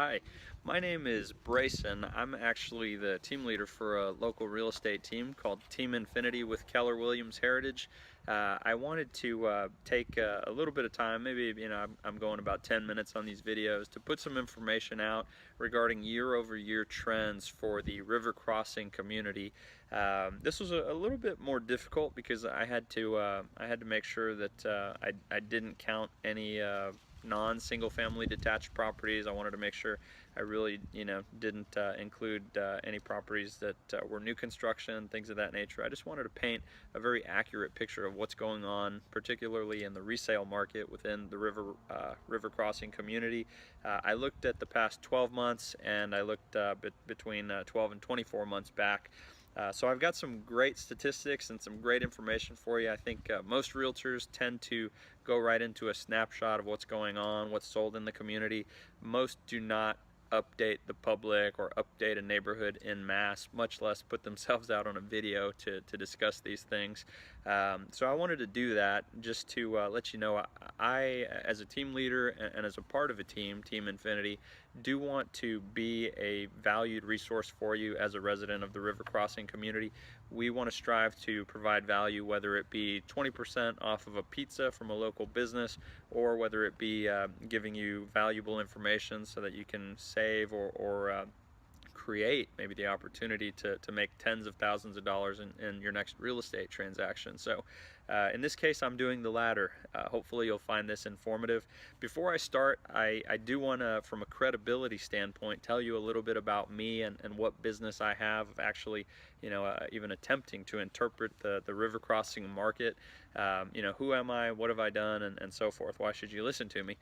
Hi, my name is Brayson. I'm actually the team leader for a local real estate team called Team Infinity with Keller Williams Heritage. I wanted to take a little bit of time, maybe I'm going about 10 minutes on these videos, to put some information out regarding year-over-year trends for the river crossing community. This was a little bit more difficult because I had to make sure that I didn't count any non-single family detached properties. I wanted to make sure I really didn't include any properties that were new construction, things of that nature. I just wanted to paint a very accurate picture of what's going on, particularly in the resale market within the river crossing community. I looked at the past 12 months and I looked between 12 and 24 months back. So I've got some great statistics and some great information for you. I think most realtors tend to go right into a snapshot of what's going on, what's sold in the community. Most do not update the public or update a neighborhood en masse, much less put themselves out on a video to discuss these things. So I wanted to do that just to let you know I, as a team leader and as a part of a team, Team Infinity, do want to be a valued resource for you as a resident of the river crossing community. We want to strive to provide value, whether it be 20% off of a pizza from a local business, or whether it be giving you valuable information so that you can save or create maybe the opportunity to make tens of thousands of dollars in your next real estate transaction. So in this case, I'm doing the latter. Hopefully you'll find this informative. Before I start, I do want to, from a credibility standpoint, tell you a little bit about me and what business I have of actually, even attempting to interpret the river crossing market. Who am I? What have I done? And so forth. Why should you listen to me?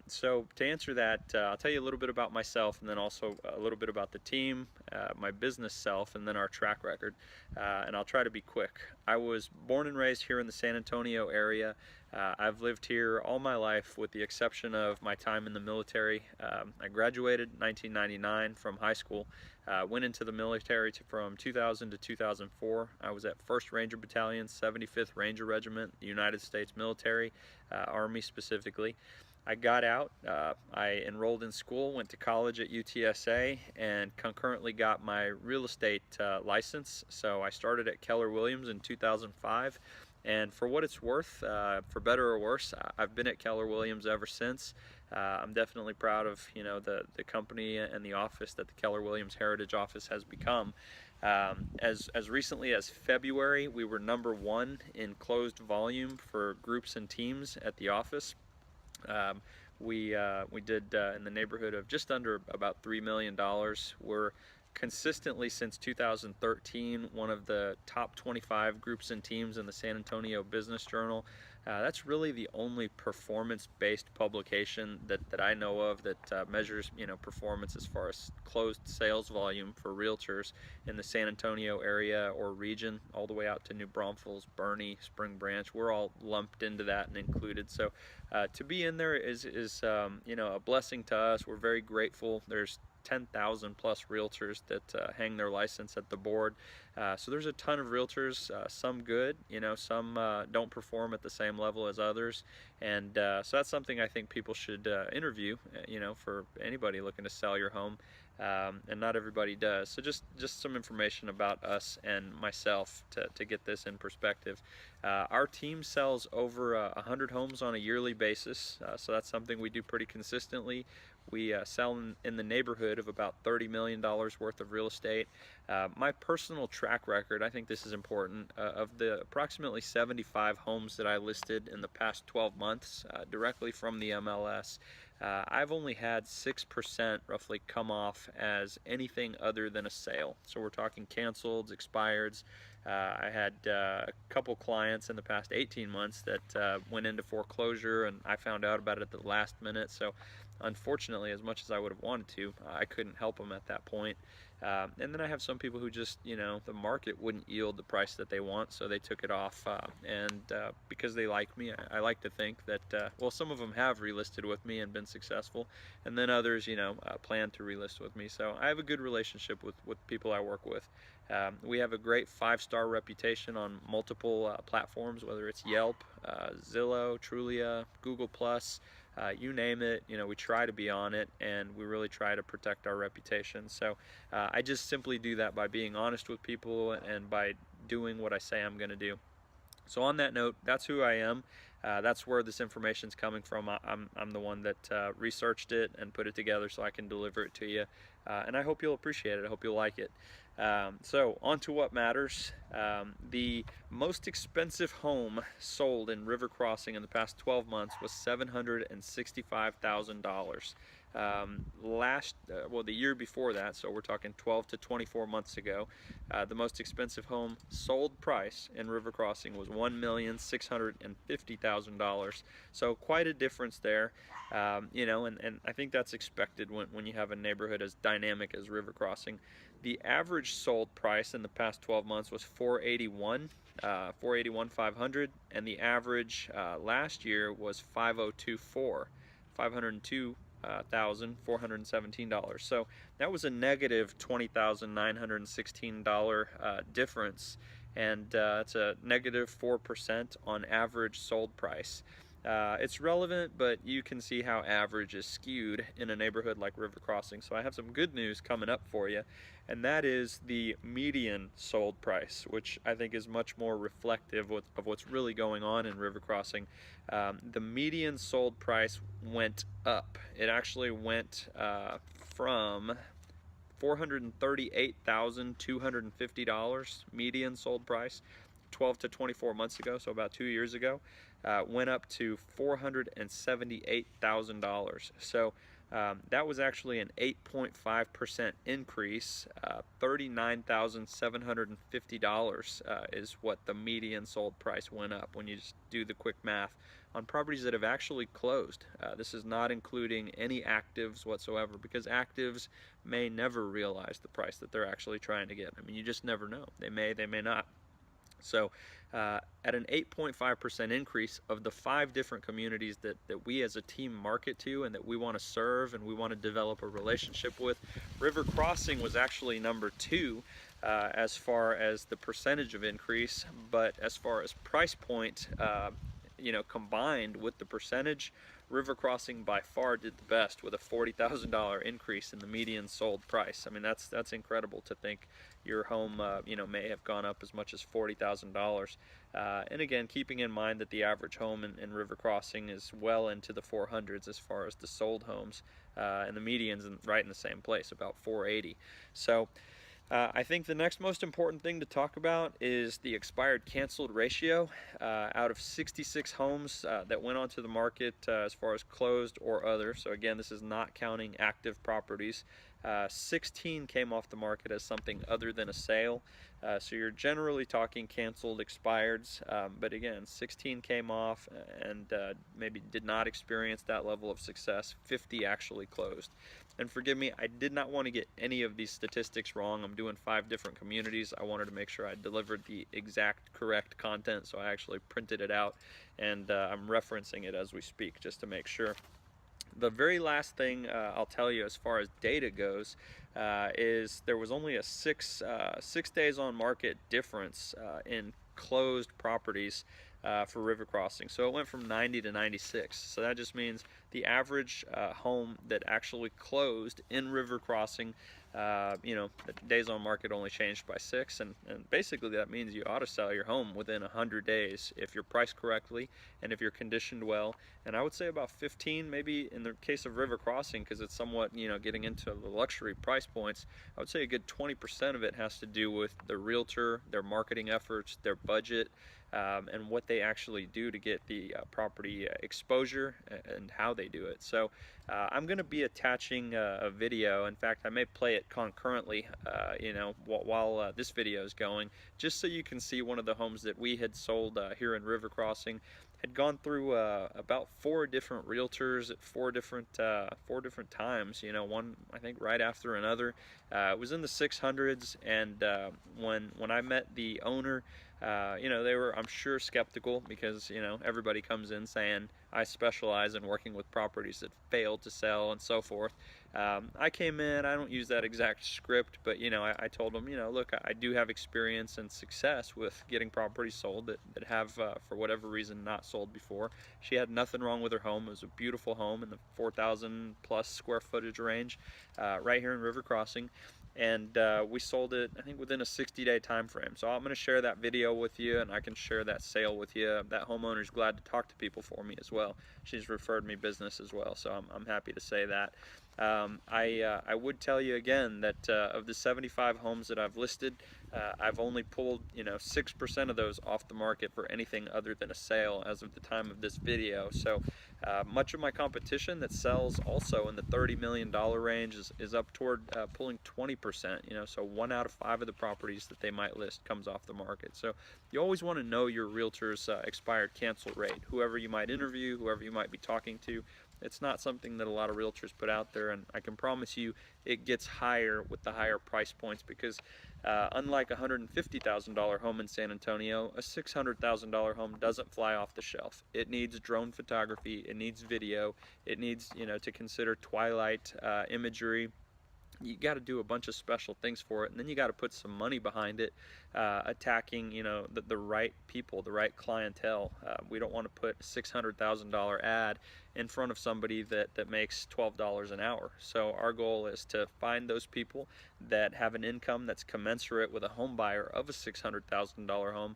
So to answer that, I'll tell you a little bit about myself, and then also a little bit about the team, my business self, and then our track record. And I'll try to be quick. I was born and raised here in the San Antonio area. I've lived here all my life with the exception of my time in the military. I graduated in 1999 from high school, went into the military from 2000 to 2004. I was at 1st Ranger Battalion, 75th Ranger Regiment, the United States military, Army specifically. I got out, I enrolled in school, went to college at UTSA, and concurrently got my real estate license. So I started at Keller Williams in 2005. And for what it's worth, for better or worse, I've been at Keller Williams ever since. I'm definitely proud of the company and the office that the Keller Williams Heritage Office has become. As recently as February, we were #1 in closed volume for groups and teams at the office. We did in the neighborhood of just under about $3 million. We're consistently, since 2013, one of the top 25 groups and teams in the San Antonio Business Journal. That's really the only performance-based publication that I know of that measures performance as far as closed sales volume for realtors in the San Antonio area or region, all the way out to New Braunfels, Bernie, Spring Branch. We're all lumped into that and included. So to be in there is a blessing to us. We're very grateful. There's 10,000 plus realtors that hang their license at the board. So there's a ton of realtors, some good, some don't perform at the same level as others. And so that's something I think people should interview, for anybody looking to sell your home. And not everybody does. So just some information about us and myself to get this in perspective. Our team sells over 100 homes on a yearly basis, so that's something we do pretty consistently. We sell in the neighborhood of about $30 million worth of real estate. My personal track record, I think this is important, of the approximately 75 homes that I listed in the past 12 months directly from the MLS, I've only had 6% roughly come off as anything other than a sale. So we're talking canceled, expireds. I had a couple clients in the past 18 months that went into foreclosure, and I found out about it at the last minute. So unfortunately, as much as I would have wanted to, I couldn't help them at that point. And then I have some people who just, the market wouldn't yield the price that they want, so they took it off. And because they like me, I like to think that, well, some of them have relisted with me and been successful, and then others, plan to relist with me. So I have a good relationship with people I work with. We have a great 5-star reputation on multiple platforms, whether it's Yelp, Zillow, Trulia, Google+. you name it, we try to be on it, and we really try to protect our reputation. So I just simply do that by being honest with people and by doing what I say I'm going to do. So on that note, that's who I am. That's where this information is coming from. I'm the one that researched it and put it together so I can deliver it to you. And I hope you'll appreciate it. I hope you'll like it. So on to what matters. The most expensive home sold in River Crossing in the past 12 months was $765,000. The year before that, so we're talking 12 to 24 months ago, the most expensive home sold price in River Crossing was $1,650,000. So quite a difference there, and I think that's expected when you have a neighborhood as dynamic as River Crossing. The average sold price in the past 12 months was $481,500, and the average last year was $502,417. So that was a negative $20,916 difference, and it's a negative 4% on average sold price. It's relevant, but you can see how average is skewed in a neighborhood like River Crossing. So I have some good news coming up for you, and that is the median sold price, which I think is much more reflective of what's really going on in River Crossing. The median sold price went up. It actually went from $438,250 median sold price 12 to 24 months ago, so about 2 years ago, went up to $478,000. So that was actually an 8.5% increase. $39,750 is what the median sold price went up when you just do the quick math on properties that have actually closed. This is not including any actives whatsoever, because actives may never realize the price that they're actually trying to get. I mean, you just never know. They may not. So at an 8.5% increase of the 5 different communities that we as a team market to and that we want to serve and we want to develop a relationship with, River Crossing was actually number 2 as far as the percentage of increase, but as far as price point, combined with the percentage, River Crossing by far did the best with a $40,000 increase in the median sold price. I mean, that's incredible to think your home, may have gone up as much as $40,000. And again, keeping in mind that the average home in River Crossing is well into the 400s as far as the sold homes, and the median's right in the same place, about 480. So I think the next most important thing to talk about is the expired canceled ratio. Out of 66 homes that went onto the market as far as closed or other, so again, this is not counting active properties, 16 came off the market as something other than a sale. So you're generally talking canceled expireds, but again, 16 came off and maybe did not experience that level of success. 50 actually closed. And forgive me, I did not want to get any of these statistics wrong. I'm doing 5 different communities. I wanted to make sure I delivered the exact correct content, so I actually printed it out, and I'm referencing it as we speak just to make sure. The very last thing I'll tell you as far as data goes is there was only a 6 days on market difference in closed properties for River Crossing. So it went from 90 to 96. So that just means the average home that actually closed in River Crossing, the days on market only changed by 6, and basically that means you ought to sell your home within 100 days if you're priced correctly and if you're conditioned well. And I would say about 15, maybe in the case of River Crossing, because it's somewhat, getting into the luxury price points, I would say a good 20% of it has to do with the realtor, their marketing efforts, their budget, and what they actually do to get the property exposure and how they do it. So I'm going to be attaching a video. In fact, I may play it concurrently, while this video is going, just so you can see one of the homes that we had sold here in River Crossing. Had gone through about 4 different realtors at 4 different times. One I think right after another. It was in the 600s, and when I met the owner, You know, they were, I'm sure, skeptical because, you know, everybody comes in saying I specialize in working with properties that failed to sell and so forth. I came in, I don't use that exact script, but, you know, I told them, you know, look, I do have experience and success with getting properties sold that have, for whatever reason, not sold before. She had nothing wrong with her home. It was a beautiful home in the 4,000 plus square footage range, right here in River Crossing. And we sold it, I think, within a 60-day time frame. So I'm going to share that video with you, and I can share that sale with you. That homeowner's glad to talk to people for me as well. She's referred me business as well, so I'm happy to say that. I would tell you again that of the 75 homes that I've listed, I've only pulled, you know, 6% of those off the market for anything other than a sale as of the time of this video. So much of my competition that sells also in the $30 million range is up toward pulling 20%, you know, so 1 out of 5 of the properties that they might list comes off the market. So you always want to know your realtor's expired cancel rate, whoever you might interview, whoever you might be talking to. It's not something that a lot of realtors put out there, and I can promise you it gets higher with the higher price points because unlike a $150,000 home in San Antonio, a $600,000 home doesn't fly off the shelf. It needs drone photography, it needs video, it needs, you know, to consider twilight imagery. You got to do a bunch of special things for it, and then you got to put some money behind it, attacking, you know, the right people, the right clientele. We don't want to put a $600,000 ad in front of somebody that makes $12 an hour. So our goal is to find those people that have an income that's commensurate with a home buyer of a $600,000 home,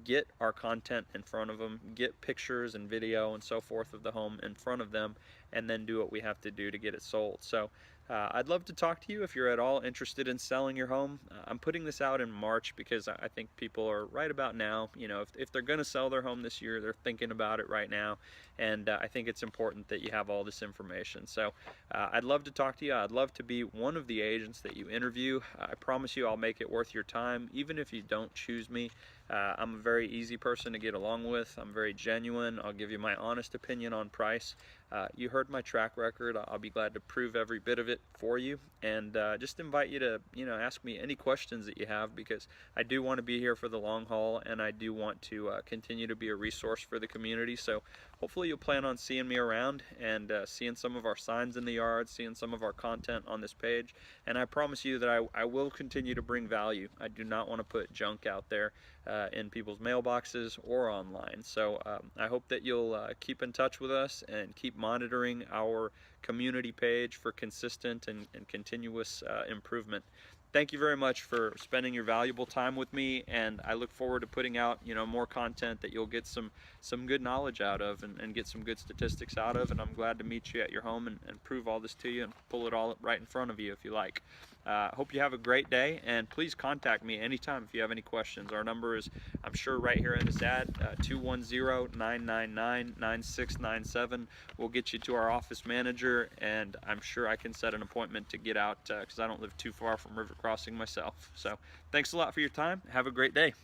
get our content in front of them, get pictures and video and so forth of the home in front of them, and then do what we have to do to get it sold. So I'd love to talk to you if you're at all interested in selling your home. I'm putting this out in March because I think people are right about now, you know, if they're going to sell their home this year, they're thinking about it right now. And I think it's important that you have all this information. So I'd love to talk to you. I'd love to be one of the agents that you interview. I promise you I'll make it worth your time, even if you don't choose me. I'm a very easy person to get along with. I'm very genuine. I'll give you my honest opinion on price. You heard my track record. I'll be glad to prove every bit of it for you, and just invite you to, you know, ask me any questions that you have, because I do want to be here for the long haul, and I do want to continue to be a resource for the community. So hopefully you'll plan on seeing me around and seeing some of our signs in the yard, seeing some of our content on this page, and I promise you that I will continue to bring value. I do not want to put junk out there in people's mailboxes or online. So I hope that you'll keep in touch with us and keep monitoring our community page for consistent and continuous improvement. Thank you very much for spending your valuable time with me, and I look forward to putting out, you know, more content that you'll get some good knowledge out of and get some good statistics out of. And I'm glad to meet you at your home and prove all this to you and pull it all right in front of you if you like. Hope you have a great day, and please contact me anytime if you have any questions. Our number is, I'm sure, right here in this ad, 210-999-9697. We'll get you to our office manager, and I'm sure I can set an appointment to get out because I don't live too far from River Crossing myself. So thanks a lot for your time. Have a great day.